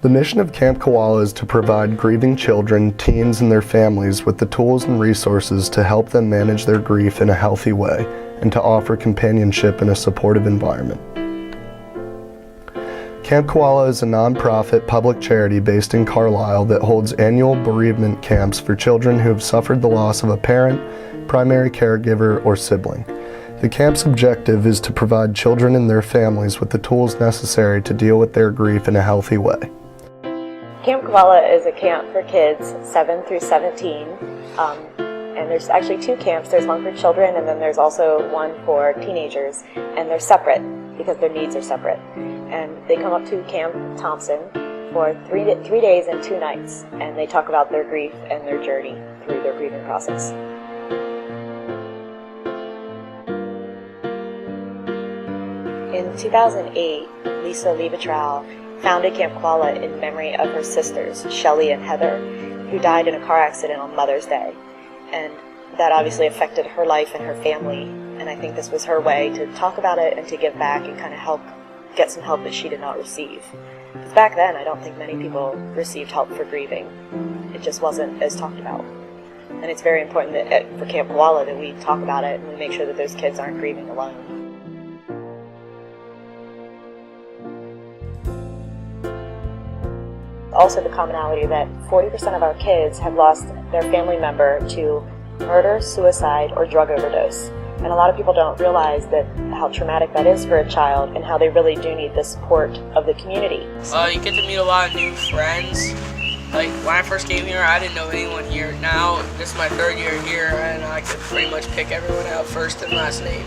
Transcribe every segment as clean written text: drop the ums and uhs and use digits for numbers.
The mission of Camp Koala is to provide grieving children, teens, and their families with the tools and resources to help them manage their grief in a healthy way and to offer companionship in a supportive environment. Camp Koala is a nonprofit public charity based in Carlisle that holds annual bereavement camps for children who have suffered the loss of a parent, primary caregiver, or sibling. The camp's objective is to provide children and their families with the tools necessary to deal with their grief in a healthy way. Camp Koala is a camp for kids 7 through 17, and there's actually 2 camps. There's one for children, and then there's also one for teenagers, and they're separate because their needs are separate. And they come up to Camp Thompson for 3 days and 2 nights, and they talk about their grief and their journey through their grieving process. In 2008, Lisa Levitrau founded Camp Koala in memory of her sisters, Shelley and Heather, who died in a car accident on Mother's Day. And that obviously affected her life and her family, and I think this was her way to talk about it and to give back and kind of get some help that she did not receive. Because back then, I don't think many people received help for grieving. It just wasn't as talked about. And it's very important that for Camp Koala that we talk about it and we make sure that those kids aren't grieving alone. Also the commonality that 40% of our kids have lost their family member to murder, suicide, or drug overdose. And a lot of people don't realize that how traumatic that is for a child and how they really do need the support of the community. You get to meet a lot of new friends. Like when I first came here, I didn't know anyone here. Now, this is my 3rd year here, and I can pretty much pick everyone out first and last name.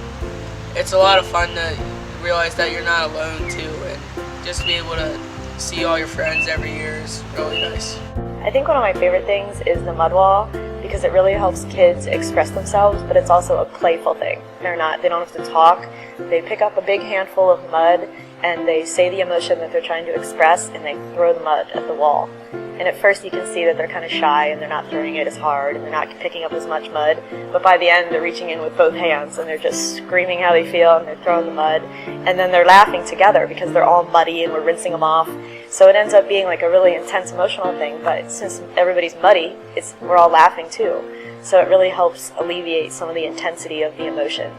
It's a lot of fun to realize that you're not alone too, and just to be able to see all your friends every year is really nice. I think one of my favorite things is the mud wall because it really helps kids express themselves, but it's also a playful thing. They don't have to talk. They pick up a big handful of mud and they say the emotion that they're trying to express and they throw the mud at the wall. And at first you can see that they're kind of shy and they're not throwing it as hard and they're not picking up as much mud, but by the end they're reaching in with both hands and they're just screaming how they feel and they're throwing the mud, and then they're laughing together because they're all muddy and we're rinsing them off. So it ends up being like a really intense emotional thing, but since everybody's muddy, we're all laughing too. So it really helps alleviate some of the intensity of the emotion.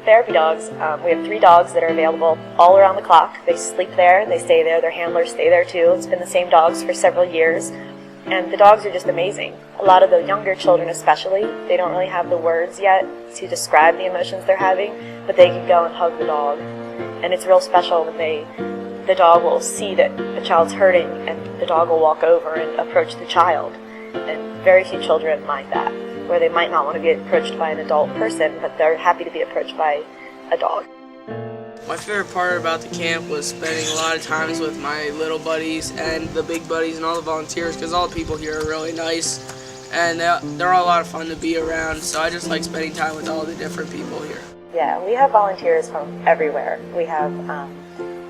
Therapy dogs, we have 3 dogs that are available all around the clock. They sleep there, they stay there, their handlers stay there too. It's been the same dogs for several years, and the dogs are just amazing. A lot of the younger children especially, they don't really have the words yet to describe the emotions they're having, but they can go and hug the dog. And it's real special when the dog will see that the child's hurting and the dog will walk over and approach the child. And very few children mind that, where they might not want to be approached by an adult person, but they're happy to be approached by a dog. My favorite part about the camp was spending a lot of times with my little buddies and the big buddies and all the volunteers, because all the people here are really nice and they're all a lot of fun to be around, so I just like spending time with all the different people here. Yeah, we have volunteers from everywhere. We have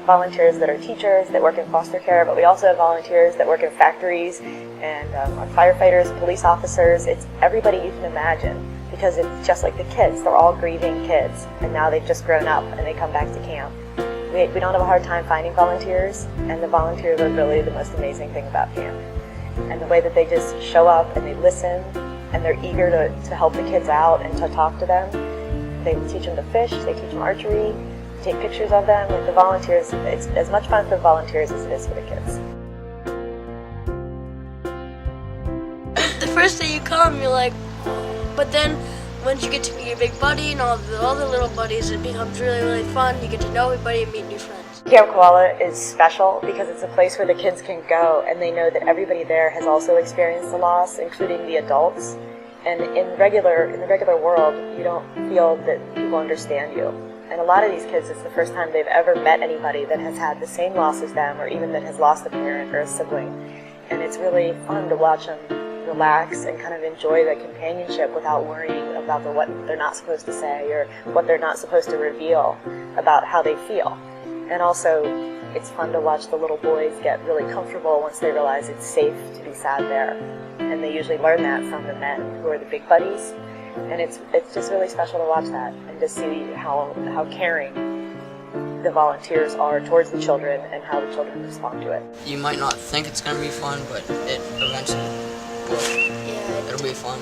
volunteers that are teachers that work in foster care, but we also have volunteers that work in factories and are firefighters, police officers. It's everybody you can imagine because it's just like the kids. They're all grieving kids, and now they've just grown up and they come back to camp. We don't have a hard time finding volunteers, and the volunteers are really the most amazing thing about camp. And the way that they just show up and they listen and they're eager to help the kids out and to talk to them. They teach them to fish, they teach them archery, take pictures of them. Like the volunteers, it's as much fun for the volunteers as it is for the kids. The first day you come, you're like, oh. But then once you get to meet your big buddy and all the other little buddies, it becomes really, really fun. You get to know everybody and meet new friends. Camp Koala is special because it's a place where the kids can go and they know that everybody there has also experienced the loss, including the adults. And in the regular world, you don't feel that people understand you. And a lot of these kids, it's the first time they've ever met anybody that has had the same loss as them or even that has lost a parent or a sibling. And it's really fun to watch them relax and kind of enjoy the companionship without worrying about what they're not supposed to say or what they're not supposed to reveal about how they feel. And also, it's fun to watch the little boys get really comfortable once they realize it's safe to be sad there. And they usually learn that from the men who are the big buddies. And it's just really special to watch that and to see how caring the volunteers are towards the children and how the children respond to it. You might not think it's going to be fun, but it eventually will. Yeah. It'll be fun.